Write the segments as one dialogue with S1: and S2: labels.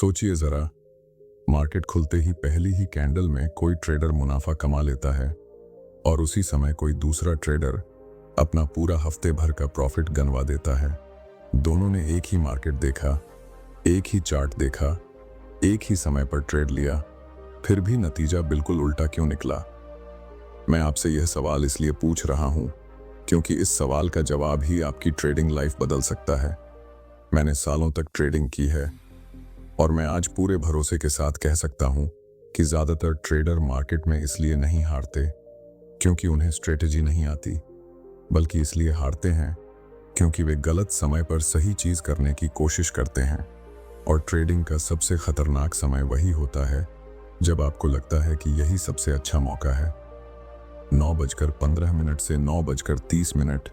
S1: सोचिए जरा, मार्केट खुलते ही पहली ही कैंडल में कोई ट्रेडर मुनाफा कमा लेता है और उसी समय कोई दूसरा ट्रेडर अपना पूरा हफ्ते भर का प्रॉफिट गंवा देता है। दोनों ने एक ही मार्केट देखा, एक ही चार्ट देखा, एक ही समय पर ट्रेड लिया, फिर भी नतीजा बिल्कुल उल्टा क्यों निकला? मैं आपसे यह सवाल इसलिए पूछ रहा हूं क्योंकि इस सवाल का जवाब ही आपकी ट्रेडिंग लाइफ बदल सकता है। मैंने सालों तक ट्रेडिंग की है और मैं आज पूरे भरोसे के साथ कह सकता हूं कि ज्यादातर ट्रेडर मार्केट में इसलिए नहीं हारते क्योंकि उन्हें स्ट्रेटेजी नहीं आती, बल्कि इसलिए हारते हैं क्योंकि वे गलत समय पर सही चीज करने की कोशिश करते हैं। और ट्रेडिंग का सबसे खतरनाक समय वही होता है जब आपको लगता है कि यही सबसे अच्छा मौका है। 9:15 से 9:30,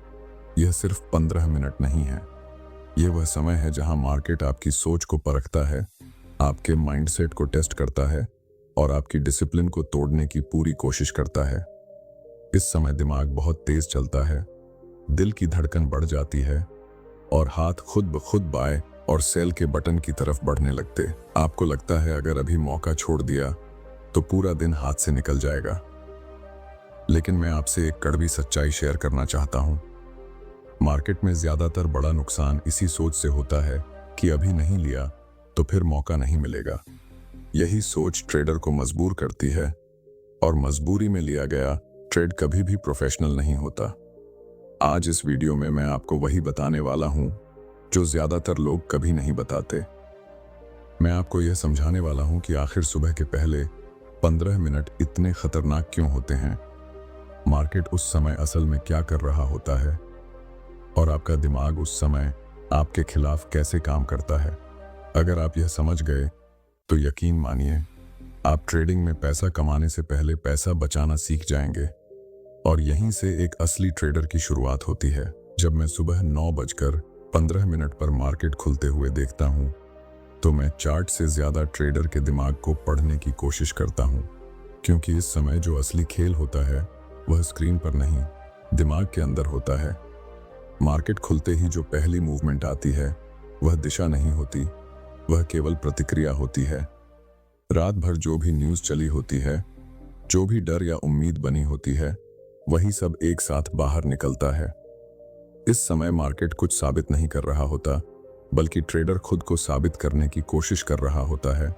S1: यह सिर्फ 15 मिनट नहीं है। यह वह समय है जहां मार्केट आपकी सोच को परखता है, आपके माइंडसेट को टेस्ट करता है और आपकी डिसिप्लिन को तोड़ने की पूरी कोशिश करता है। इस समय दिमाग बहुत तेज चलता है, दिल की धड़कन बढ़ जाती है और हाथ खुद ब खुद बाय और सेल के बटन की तरफ बढ़ने लगते। आपको लगता है अगर अभी मौका छोड़ दिया तो पूरा दिन हाथ से निकल जाएगा। लेकिन मैं आपसे एक कड़वी सच्चाई शेयर करना चाहता हूं। मार्केट में ज्यादातर बड़ा नुकसान इसी सोच से होता है कि अभी नहीं लिया तो फिर मौका नहीं मिलेगा। यही सोच ट्रेडर को मजबूर करती है और मजबूरी में लिया गया ट्रेड कभी भी प्रोफेशनल नहीं होता। आज इस वीडियो में मैं आपको वही बताने वाला हूं जो ज्यादातर लोग कभी नहीं बताते। मैं आपको यह समझाने वाला हूं कि आखिर सुबह के पहले 15 मिनट इतने खतरनाक क्यों होते हैं, मार्केट उस समय असल में क्या कर रहा होता है और आपका दिमाग उस समय आपके खिलाफ कैसे काम करता है। अगर आप यह समझ गए तो यकीन मानिए आप ट्रेडिंग में पैसा कमाने से पहले पैसा बचाना सीख जाएंगे। और यहीं से एक असली ट्रेडर की शुरुआत होती है। जब मैं सुबह 9:15 पर मार्केट खुलते हुए देखता हूं तो मैं चार्ट से ज्यादा ट्रेडर के दिमाग को पढ़ने की कोशिश करता हूं, क्योंकि इस समय जो असली खेल होता है वह स्क्रीन पर नहीं, दिमाग के अंदर होता है। मार्केट खुलते ही जो पहली मूवमेंट आती है वह दिशा नहीं होती, वह केवल प्रतिक्रिया होती है। रात भर जो भी न्यूज़ चली होती है, जो भी डर या उम्मीद बनी होती है, वही सब एक साथ बाहर निकलता है। इस समय मार्केट कुछ साबित नहीं कर रहा होता, बल्कि ट्रेडर खुद को साबित करने की कोशिश कर रहा होता है।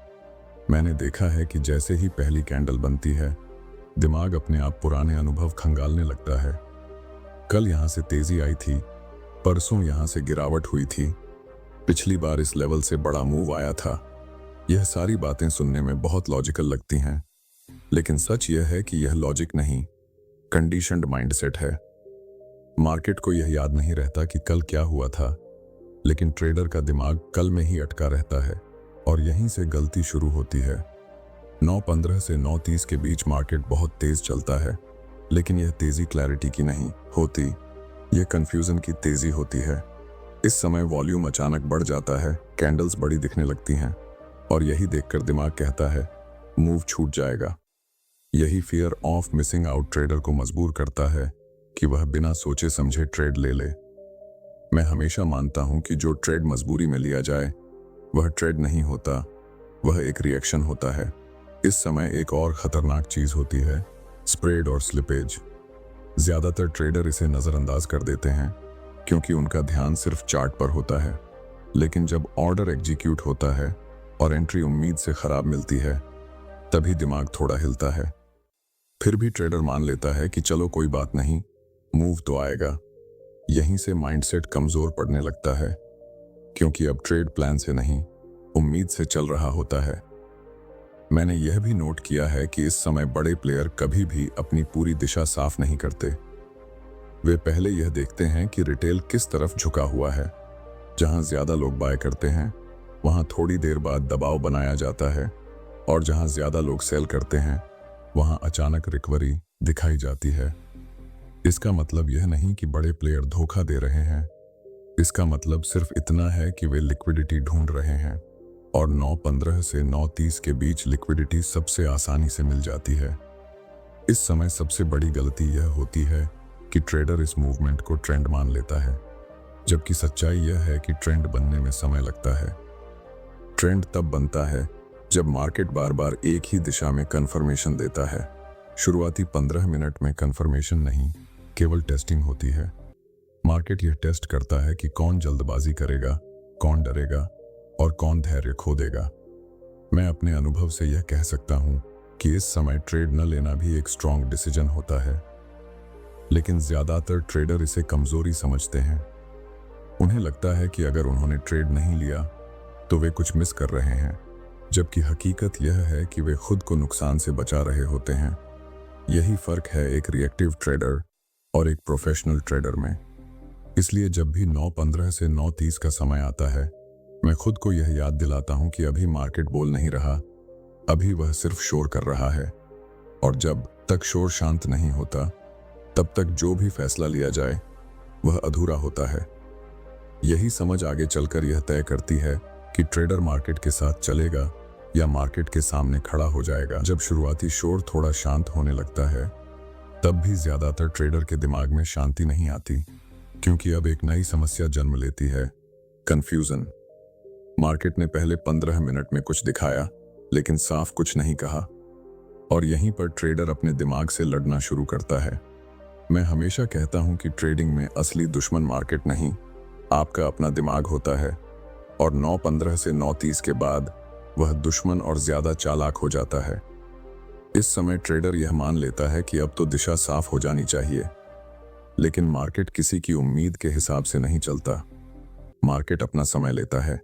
S1: मैंने देखा है कि जैसे ही पहली कैंडल बनती है, दिमाग अपने आप पुराने अनुभव खंगालने लगता है। कल यहां से तेजी आई थी, परसों यहां से गिरावट हुई थी, पिछली बार इस लेवल से बड़ा मूव आया था। यह सारी बातें सुनने में बहुत लॉजिकल लगती हैं, लेकिन सच यह है कि यह लॉजिक नहीं, कंडीशन्ड माइंडसेट है। मार्केट को यह याद नहीं रहता कि कल क्या हुआ था, लेकिन ट्रेडर का दिमाग कल में ही अटका रहता है और यहीं से गलती शुरू होती है। 9:15 से 9:30 के बीच मार्केट बहुत तेज चलता है, लेकिन यह तेजी क्लैरिटी की नहीं होती, यह कंफ्यूजन की तेजी होती है। इस समय वॉल्यूम अचानक बढ़ जाता है, कैंडल्स बड़ी दिखने लगती हैं और यही देखकर दिमाग कहता है मूव छूट जाएगा। यही fear of missing out trader को मजबूर करता है कि वह बिना सोचे समझे ट्रेड ले ले। मैं हमेशा मानता हूं कि जो ट्रेड मजबूरी में लिया जाए वह ट्रेड नहीं होता, वह एक रिएक्शन होता है। इस समय एक और खतरनाक चीज होती है, स्प्रेड और स्लिपेज। ज्यादातर ट्रेडर इसे नजरअंदाज कर देते हैं क्योंकि उनका ध्यान सिर्फ चार्ट पर होता है, लेकिन जब ऑर्डर एग्जीक्यूट होता है और एंट्री उम्मीद से खराब मिलती है, तभी दिमाग थोड़ा हिलता है। फिर भी ट्रेडर मान लेता है कि चलो कोई बात नहीं, मूव तो आएगा। यहीं से माइंडसेट कमजोर पड़ने लगता है, क्योंकि अब ट्रेड प्लान से नहीं, उम्मीद से चल रहा होता है। मैंने यह भी नोट किया है कि इस समय बड़े प्लेयर कभी भी अपनी पूरी दिशा साफ नहीं करते। वे पहले यह देखते हैं कि रिटेल किस तरफ झुका हुआ है। जहां ज्यादा लोग बाय करते हैं वहां थोड़ी देर बाद दबाव बनाया जाता है, और जहां ज्यादा लोग सेल करते हैं वहां अचानक रिकवरी दिखाई जाती है। इसका मतलब यह नहीं कि बड़े प्लेयर धोखा दे रहे हैं, इसका मतलब सिर्फ इतना है कि वे लिक्विडिटी ढूंढ रहे हैं और 9:15 से 9:30 के बीच लिक्विडिटी सबसे आसानी से मिल जाती है। इस समय सबसे बड़ी गलती यह होती है कि ट्रेडर इस मूवमेंट को ट्रेंड मान लेता है, जबकि सच्चाई यह है कि ट्रेंड बनने में समय लगता है। ट्रेंड तब बनता है जब मार्केट बार बार एक ही दिशा में कन्फर्मेशन देता है। शुरुआती 15 मिनट में कन्फर्मेशन नहीं, केवल टेस्टिंग होती है। मार्केट यह टेस्ट करता है कि कौन जल्दबाजी करेगा, कौन डरेगा और कौन धैर्य खो देगा। मैं अपने अनुभव से यह कह सकता हूं कि इस समय ट्रेड न लेना भी एक स्ट्रॉन्ग डिसीजन होता है, लेकिन ज्यादातर ट्रेडर इसे कमजोरी समझते हैं। उन्हें लगता है कि अगर उन्होंने ट्रेड नहीं लिया तो वे कुछ मिस कर रहे हैं, जबकि हकीकत यह है कि वे खुद को नुकसान से बचा रहे होते हैं। यही फर्क है एक रिएक्टिव ट्रेडर और एक प्रोफेशनल ट्रेडर में। इसलिए जब भी 9:15 से 9:30 का समय आता है, मैं खुद को यह याद दिलाता हूं कि अभी मार्केट बोल नहीं रहा, अभी वह सिर्फ शोर कर रहा है। और जब तक शोर शांत नहीं होता, तब तक जो भी फैसला लिया जाए वह अधूरा होता है। यही समझ आगे चलकर यह तय करती है कि ट्रेडर मार्केट के साथ चलेगा या मार्केट के सामने खड़ा हो जाएगा। जब शुरुआती शोर थोड़ा शांत होने लगता है, तब भी ज्यादातर ट्रेडर के दिमाग में शांति नहीं आती, क्योंकि अब एक नई समस्या जन्म लेती है, कंफ्यूजन। मार्केट ने पहले 15 मिनट में कुछ दिखाया, लेकिन साफ कुछ नहीं कहा, और यहीं पर ट्रेडर अपने दिमाग से लड़ना शुरू करता है। मैं हमेशा कहता हूं कि ट्रेडिंग में असली दुश्मन मार्केट नहीं, आपका अपना दिमाग होता है, और 9:15 से 9:30 के बाद वह दुश्मन और ज्यादा चालाक हो जाता है। इस समय ट्रेडर यह मान लेता है कि अब तो दिशा साफ हो जानी चाहिए, लेकिन मार्केट किसी की उम्मीद के हिसाब से नहीं चलता। मार्केट अपना समय लेता है,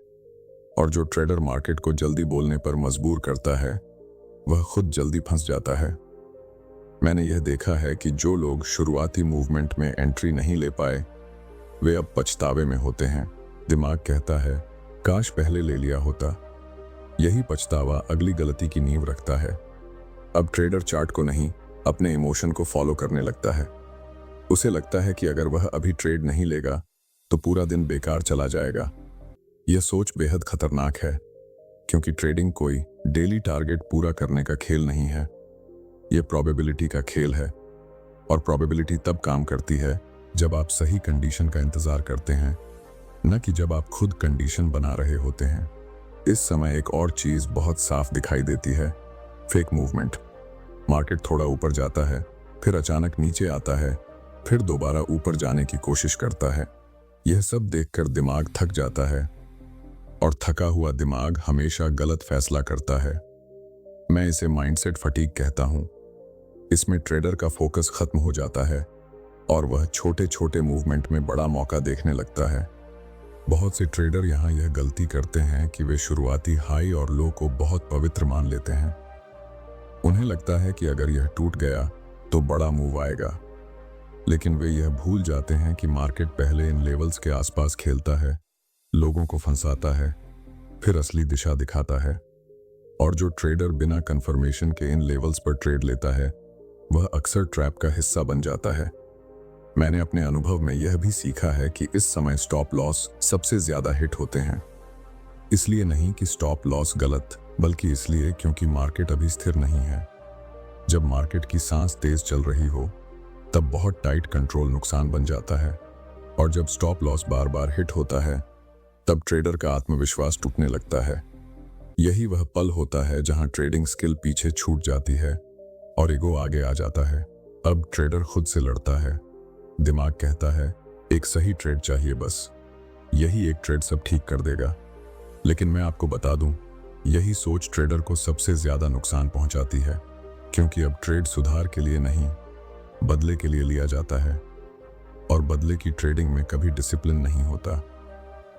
S1: और जो ट्रेडर मार्केट को जल्दी बोलने पर मजबूर करता है, वह खुद जल्दी फंस जाता है। मैंने यह देखा है कि जो लोग शुरुआती मूवमेंट में एंट्री नहीं ले पाए, वे अब पछतावे में होते हैं। दिमाग कहता है, काश पहले ले लिया होता। यही पछतावा अगली गलती की नींव रखता है। अब ट्रेडर चार्ट को नहीं, अपने इमोशन को फॉलो करने लगता है। उसे लगता है कि अगर वह अभी ट्रेड नहीं लेगा तो पूरा दिन बेकार चला जाएगा। यह सोच बेहद खतरनाक है, क्योंकि ट्रेडिंग कोई डेली टारगेट पूरा करने का खेल नहीं है। यह प्रोबेबिलिटी का खेल है, और प्रोबेबिलिटी तब काम करती है जब आप सही कंडीशन का इंतजार करते हैं, न कि जब आप खुद कंडीशन बना रहे होते हैं। इस समय एक और चीज बहुत साफ दिखाई देती है, फेक मूवमेंट। मार्केट थोड़ा ऊपर जाता है, फिर अचानक नीचे आता है, फिर दोबारा ऊपर जाने की कोशिश करता है। यह सब देखकर दिमाग थक जाता है, और थका हुआ दिमाग हमेशा गलत फैसला करता है। मैं इसे माइंडसेट फटीग कहता हूं। इसमें ट्रेडर का फोकस खत्म हो जाता है, और वह छोटे छोटे मूवमेंट में बड़ा मौका देखने लगता है। बहुत से ट्रेडर यहाँ यह गलती करते हैं कि वे शुरुआती हाई और लो को बहुत पवित्र मान लेते हैं। उन्हें लगता है कि अगर यह टूट गया तो बड़ा मूव आएगा, लेकिन वे यह भूल जाते हैं कि मार्केट पहले इन लेवल्स के आसपास खेलता है, लोगों को फंसाता है, फिर असली दिशा दिखाता है। और जो ट्रेडर बिना कंफर्मेशन के इन लेवल्स पर ट्रेड लेता है, वह अक्सर ट्रैप का हिस्सा बन जाता है। मैंने अपने अनुभव में यह भी सीखा है कि इस समय स्टॉप लॉस सबसे ज्यादा हिट होते हैं। इसलिए नहीं कि स्टॉप लॉस गलत, बल्कि इसलिए क्योंकि मार्केट अभी स्थिर नहीं है। जब मार्केट की सांस तेज चल रही हो, तब बहुत टाइट कंट्रोल नुकसान बन जाता है, और जब स्टॉप लॉस बार बार हिट होता है, तब ट्रेडर का आत्मविश्वास टूटने लगता है। यही वह पल होता है जहां ट्रेडिंग स्किल पीछे छूट जाती है और ईगो आगे आ जाता है। अब ट्रेडर खुद से लड़ता है। दिमाग कहता है, एक सही ट्रेड चाहिए बस, यही एक ट्रेड सब ठीक कर देगा। लेकिन मैं आपको बता दूं, यही सोच ट्रेडर को सबसे ज्यादा नुकसान पहुंचाती है, क्योंकि अब ट्रेड सुधार के लिए नहीं, बदले के लिए लिया जाता है, और बदले की ट्रेडिंग में कभी डिसिप्लिन नहीं होता।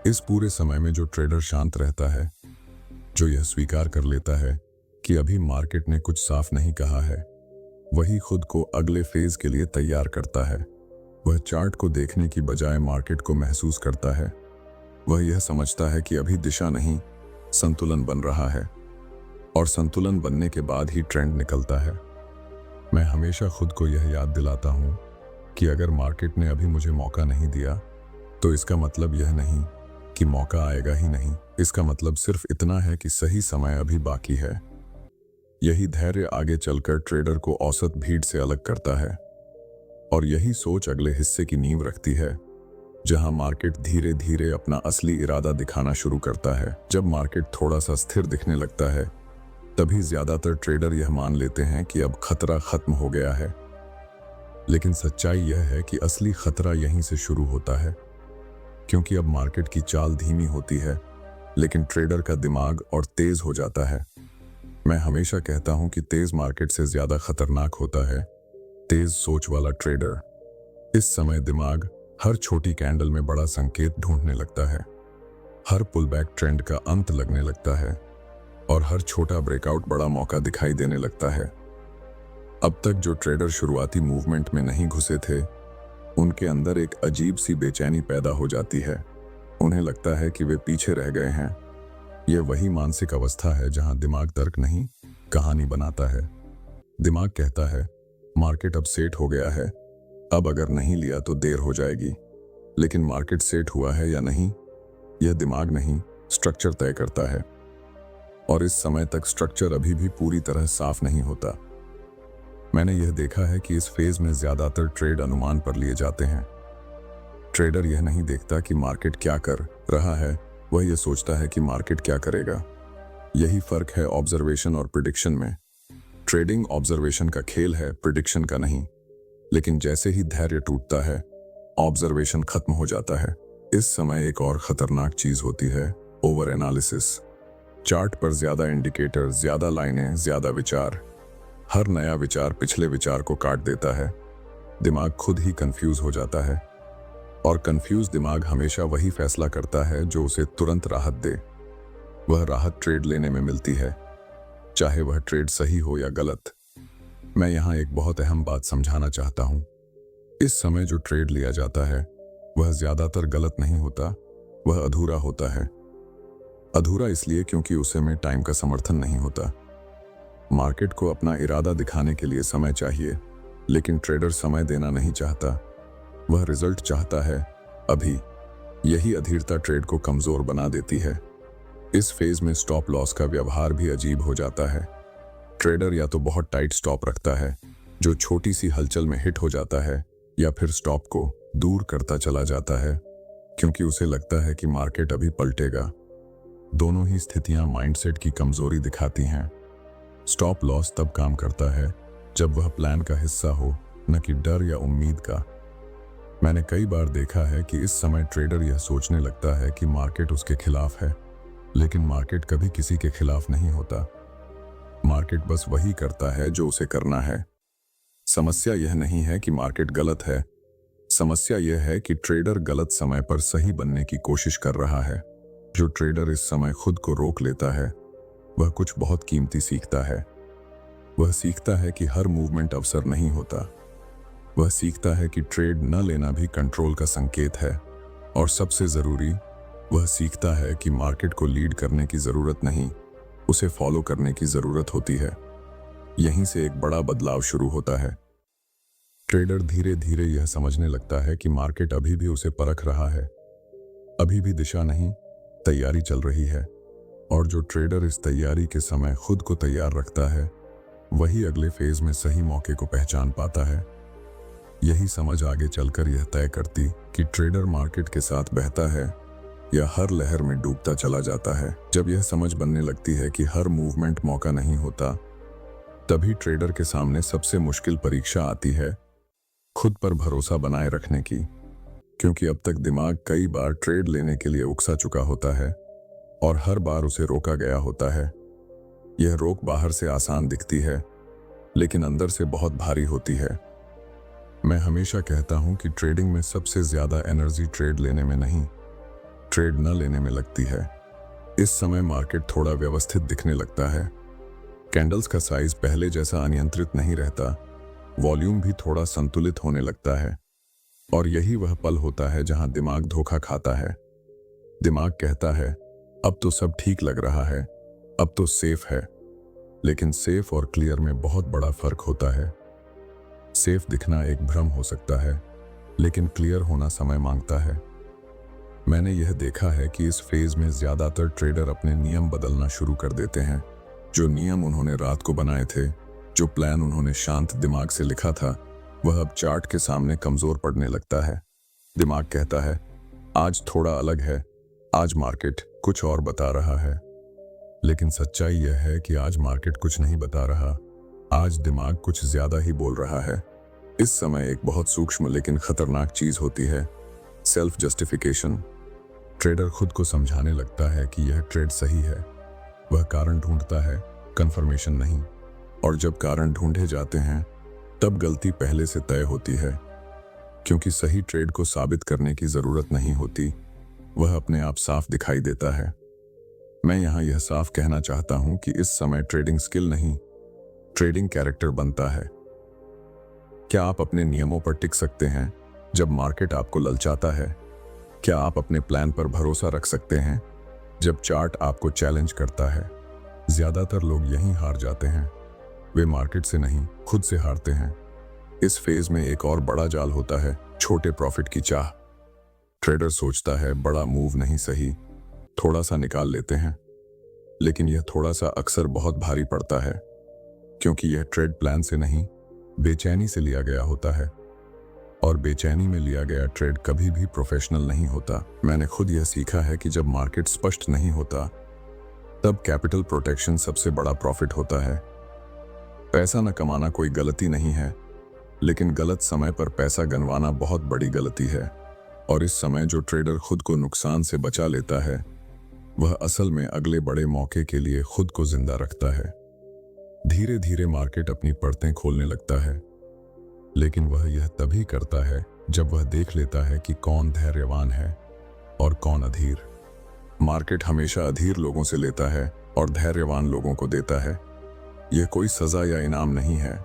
S1: इस पूरे समय में जो ट्रेडर शांत रहता है, जो यह स्वीकार कर लेता है कि अभी मार्केट ने कुछ साफ नहीं कहा है, वही खुद को अगले फेज के लिए तैयार करता है। वह चार्ट को देखने की बजाय मार्केट को महसूस करता है। वह यह समझता है कि अभी दिशा नहीं, संतुलन बन रहा है, और संतुलन बनने के बाद ही ट्रेंड निकलता है। मैं हमेशा खुद को यह याद दिलाता हूं कि अगर मार्केट ने अभी मुझे मौका नहीं दिया, तो इसका मतलब यह नहीं कि मौका आएगा ही नहीं। इसका मतलब सिर्फ इतना है कि सही समय अभी बाकी है। यही धैर्य आगे चलकर ट्रेडर को औसत भीड़ से अलग करता है, और यही सोच अगले हिस्से की नींव रखती है, जहां मार्केट धीरे धीरे अपना असली इरादा दिखाना शुरू करता है। जब मार्केट थोड़ा सा स्थिर दिखने लगता है, तभी ज्यादातर ट्रेडर यह मान लेते हैं कि अब खतरा खत्म हो गया है। लेकिन सच्चाई यह है कि असली खतरा यहीं से शुरू होता है, क्योंकि अब मार्केट की चाल धीमी होती है, लेकिन ट्रेडर का दिमाग और तेज हो जाता है। मैं हमेशा कहता हूं कि तेज मार्केट से ज्यादा खतरनाक होता है तेज सोच वाला ट्रेडर। इस समय दिमाग हर छोटी कैंडल में बड़ा संकेत ढूंढने लगता है, हर पुलबैक ट्रेंड का अंत लगने लगता है और हर छोटा ब्रेकआउट बड़ा मौका दिखाई देने लगता है। अब तक जो ट्रेडर शुरुआती मूवमेंट में नहीं घुसे थे, उनके अंदर एक अजीब सी बेचैनी पैदा हो जाती है। उन्हें लगता है कि वे पीछे रह गए हैं। यह वही मानसिक अवस्था है जहां दिमाग तर्क नहीं, कहानी बनाता है। दिमाग कहता है मार्केट अब सेट हो गया है, अब अगर नहीं लिया तो देर हो जाएगी। लेकिन मार्केट सेट हुआ है या नहीं, यह दिमाग नहीं, स्ट्रक्चर तय करता है। और इस समय तक स्ट्रक्चर अभी भी पूरी तरह साफ नहीं होता। मैंने यह देखा है कि इस फेज में ज्यादातर ट्रेड अनुमान पर लिए जाते हैं। ट्रेडर यह नहीं देखता कि मार्केट क्या कर रहा है, वह यह सोचता है कि मार्केट क्या करेगा। यही फर्क है ऑब्जर्वेशन और प्रिडिक्शन में। ट्रेडिंग ऑब्जर्वेशन का खेल है, प्रिडिक्शन का नहीं। लेकिन जैसे ही धैर्य टूटता है, ऑब्जर्वेशन खत्म हो जाता है। इस समय एक और खतरनाक चीज होती है, ओवर एनालिसिस। चार्ट पर ज्यादा इंडिकेटर, ज्यादा लाइनें, ज्यादा विचार। हर नया विचार पिछले विचार को काट देता है। दिमाग खुद ही कंफ्यूज हो जाता है और कंफ्यूज दिमाग हमेशा वही फैसला करता है जो उसे तुरंत राहत दे। वह राहत ट्रेड लेने में मिलती है, चाहे वह ट्रेड सही हो या गलत। मैं यहां एक बहुत अहम बात समझाना चाहता हूं। इस समय जो ट्रेड लिया जाता है वह ज्यादातर गलत नहीं होता, वह अधूरा होता है। अधूरा इसलिए क्योंकि उसे में टाइम का समर्थन नहीं होता। मार्केट को अपना इरादा दिखाने के लिए समय चाहिए, लेकिन ट्रेडर समय देना नहीं चाहता, वह रिजल्ट चाहता है अभी। यही अधीरता ट्रेड को कमजोर बना देती है। इस फेज में स्टॉप लॉस का व्यवहार भी अजीब हो जाता है। ट्रेडर या तो बहुत टाइट स्टॉप रखता है जो छोटी सी हलचल में हिट हो जाता है, या फिर स्टॉप को दूर करता चला जाता है क्योंकि उसे लगता है कि मार्केट अभी पलटेगा। दोनों ही स्थितियां माइंडसेट की कमजोरी दिखाती हैं। स्टॉप लॉस तब काम करता है जब वह प्लान का हिस्सा हो, न कि डर या उम्मीद का। मैंने कई बार देखा है कि इस समय ट्रेडर यह सोचने लगता है कि मार्केट उसके खिलाफ है, लेकिन मार्केट कभी किसी के खिलाफ नहीं होता। मार्केट बस वही करता है जो उसे करना है। समस्या यह नहीं है कि मार्केट गलत है, समस्या यह है कि ट्रेडर गलत समय पर सही बनने की कोशिश कर रहा है। जो ट्रेडर इस समय खुद को रोक लेता है, वह कुछ बहुत कीमती सीखता है। वह सीखता है कि हर मूवमेंट अवसर नहीं होता। वह सीखता है कि ट्रेड न लेना भी कंट्रोल का संकेत है। और सबसे जरूरी, वह सीखता है कि मार्केट को लीड करने की जरूरत नहीं, उसे फॉलो करने की जरूरत होती है। यहीं से एक बड़ा बदलाव शुरू होता है। ट्रेडर धीरे धीरे यह समझने लगता है कि मार्केट अभी भी उसे परख रहा है। अभी भी दिशा नहीं, तैयारी चल रही है। और जो ट्रेडर इस तैयारी के समय खुद को तैयार रखता है, वही अगले फेज में सही मौके को पहचान पाता है। यही समझ आगे चलकर यह तय करती कि ट्रेडर मार्केट के साथ बहता है या हर लहर में डूबता चला जाता है। जब यह समझ बनने लगती है कि हर मूवमेंट मौका नहीं होता, तभी ट्रेडर के सामने सबसे मुश्किल परीक्षा आती है, खुद पर भरोसा बनाए रखने की। क्योंकि अब तक दिमाग कई बार ट्रेड लेने के लिए उकसा चुका होता है और हर बार उसे रोका गया होता है। यह रोक बाहर से आसान दिखती है, लेकिन अंदर से बहुत भारी होती है। मैं हमेशा कहता हूं कि ट्रेडिंग में सबसे ज्यादा एनर्जी ट्रेड लेने में नहीं, ट्रेड न लेने में लगती है। इस समय मार्केट थोड़ा व्यवस्थित दिखने लगता है। कैंडल्स का साइज पहले जैसा अनियंत्रित नहीं रहता, वॉल्यूम भी थोड़ा संतुलित होने लगता है। और यही वह पल होता है जहां दिमाग धोखा खाता है। दिमाग कहता है अब तो सब ठीक लग रहा है, अब तो सेफ है। लेकिन सेफ और क्लियर में बहुत बड़ा फर्क होता है। सेफ दिखना एक भ्रम हो सकता है, लेकिन क्लियर होना समय मांगता है। मैंने यह देखा है कि इस फेज में ज्यादातर ट्रेडर अपने नियम बदलना शुरू कर देते हैं। जो नियम उन्होंने रात को बनाए थे, जो प्लान उन्होंने शांत दिमाग से लिखा था, वह अब चार्ट के सामने कमजोर पड़ने लगता है। दिमाग कहता है आज थोड़ा अलग है, आज मार्केट कुछ और बता रहा है। लेकिन सच्चाई यह है कि आज मार्केट कुछ नहीं बता रहा, आज दिमाग कुछ ज्यादा ही बोल रहा है। इस समय एक बहुत सूक्ष्म लेकिन खतरनाक चीज होती है, सेल्फ जस्टिफिकेशन। ट्रेडर खुद को समझाने लगता है कि यह ट्रेड सही है। वह कारण ढूंढता है, कंफर्मेशन नहीं। और जब कारण ढूंढे जाते हैं तब गलती पहले से तय होती है, क्योंकि सही ट्रेड को साबित करने की जरूरत नहीं होती, वह अपने आप साफ दिखाई देता है। मैं यहां यह साफ कहना चाहता हूं कि इस समय ट्रेडिंग स्किल नहीं, ट्रेडिंग कैरेक्टर बनता है। क्या आप अपने नियमों पर टिक सकते हैं जब मार्केट आपको ललचाता है? क्या आप अपने प्लान पर भरोसा रख सकते हैं जब चार्ट आपको चैलेंज करता है? ज्यादातर लोग यहीं हार जाते हैं, वे मार्केट से नहीं खुद से हारते हैं। इस फेज में एक और बड़ा जाल होता है, छोटे प्रॉफिट की चाह। ट्रेडर सोचता है बड़ा मूव नहीं सही, थोड़ा सा निकाल लेते हैं। लेकिन यह थोड़ा सा अक्सर बहुत भारी पड़ता है, क्योंकि यह ट्रेड प्लान से नहीं, बेचैनी से लिया गया होता है। और बेचैनी में लिया गया ट्रेड कभी भी प्रोफेशनल नहीं होता। मैंने खुद यह सीखा है कि जब मार्केट स्पष्ट नहीं होता तब कैपिटल प्रोटेक्शन सबसे बड़ा प्रॉफिट होता है। पैसा न कमाना कोई गलती नहीं है, लेकिन गलत समय पर पैसा गंवाना बहुत बड़ी गलती है। और इस समय जो ट्रेडर खुद को नुकसान से बचा लेता है, वह असल में अगले बड़े मौके के लिए खुद को जिंदा रखता है। धीरे धीरे मार्केट अपनी परतें खोलने लगता है, लेकिन वह यह तभी करता है जब वह देख लेता है कि कौन धैर्यवान है और कौन अधीर। मार्केट हमेशा अधीर लोगों से लेता है और धैर्यवान लोगों को देता है। यह कोई सजा या इनाम नहीं है,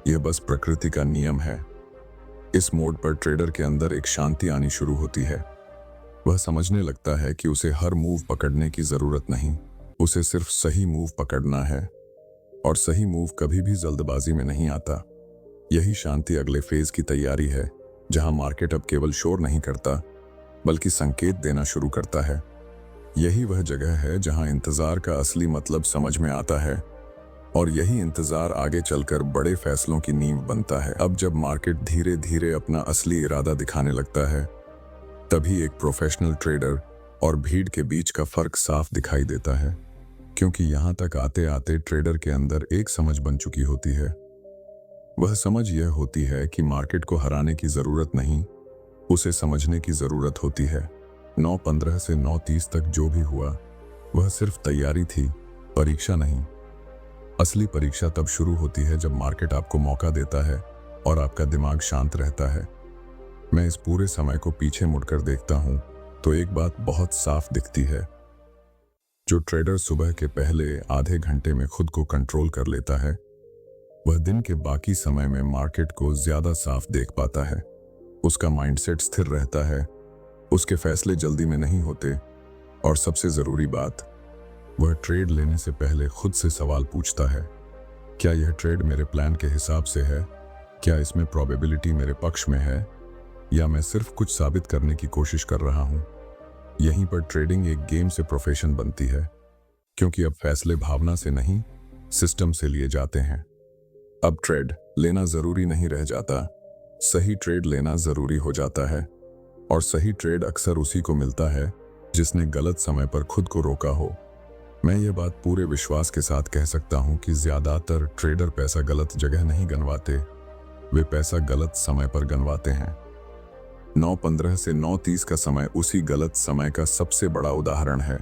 S1: यह बस प्रकृति का नियम है। इस मोड पर ट्रेडर के अंदर एक शांति आनी शुरू होती है। वह समझने लगता है कि उसे हर मूव पकड़ने की जरूरत नहीं, उसे सिर्फ सही मूव पकड़ना है। और सही मूव कभी भी जल्दबाजी में नहीं आता। यही शांति अगले फेज की तैयारी है, जहां मार्केट अब केवल शोर नहीं करता, बल्कि संकेत देना शुरू करता है। यही वह जगह है जहां इंतजार का असली मतलब समझ में आता है, और यही इंतजार आगे चलकर बड़े फैसलों की नींव बनता है। अब जब मार्केट धीरे धीरे अपना असली इरादा दिखाने लगता है, तभी एक प्रोफेशनल ट्रेडर और भीड़ के बीच का फर्क साफ दिखाई देता है। क्योंकि यहां तक आते आते ट्रेडर के अंदर एक समझ बन चुकी होती है। वह समझ यह होती है कि मार्केट को हराने की जरूरत नहीं, उसे समझने की जरूरत होती है। 9:15 से 9:30 तक जो भी हुआ वह सिर्फ तैयारी थी, परीक्षा नहीं। असली परीक्षा तब शुरू होती है जब मार्केट आपको मौका देता है और आपका दिमाग शांत रहता है। मैं इस पूरे समय को पीछे मुड़कर देखता हूं तो एक बात बहुत साफ दिखती है। जो ट्रेडर सुबह के पहले आधे घंटे में खुद को कंट्रोल कर लेता है, वह दिन के बाकी समय में मार्केट को ज्यादा साफ देख पाता है। उसका माइंडसेट स्थिर रहता है, उसके फैसले जल्दी में नहीं होते, और सबसे जरूरी बात, वह ट्रेड लेने से पहले खुद से सवाल पूछता है, क्या यह ट्रेड मेरे प्लान के हिसाब से है? क्या इसमें प्रोबेबिलिटी मेरे पक्ष में है, या मैं सिर्फ कुछ साबित करने की कोशिश कर रहा हूं? यहीं पर ट्रेडिंग एक गेम से प्रोफेशन बनती है, क्योंकि अब फैसले भावना से नहीं, सिस्टम से लिए जाते हैं। अब ट्रेड लेना जरूरी नहीं रह जाता, सही ट्रेड लेना जरूरी हो जाता है। और सही ट्रेड अक्सर उसी को मिलता है जिसने गलत समय पर खुद को रोका हो। मैं ये बात पूरे विश्वास के साथ कह सकता हूं कि ज्यादातर ट्रेडर पैसा गलत जगह नहीं गंवाते, वे पैसा गलत समय पर गंवाते हैं। 9:15 से 9:30 का समय उसी गलत समय का सबसे बड़ा उदाहरण है।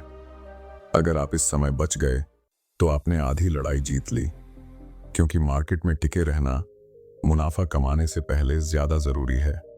S1: अगर आप इस समय बच गए तो आपने आधी लड़ाई जीत ली, क्योंकि मार्केट में टिके रहना मुनाफा कमाने से पहले ज्यादा जरूरी है।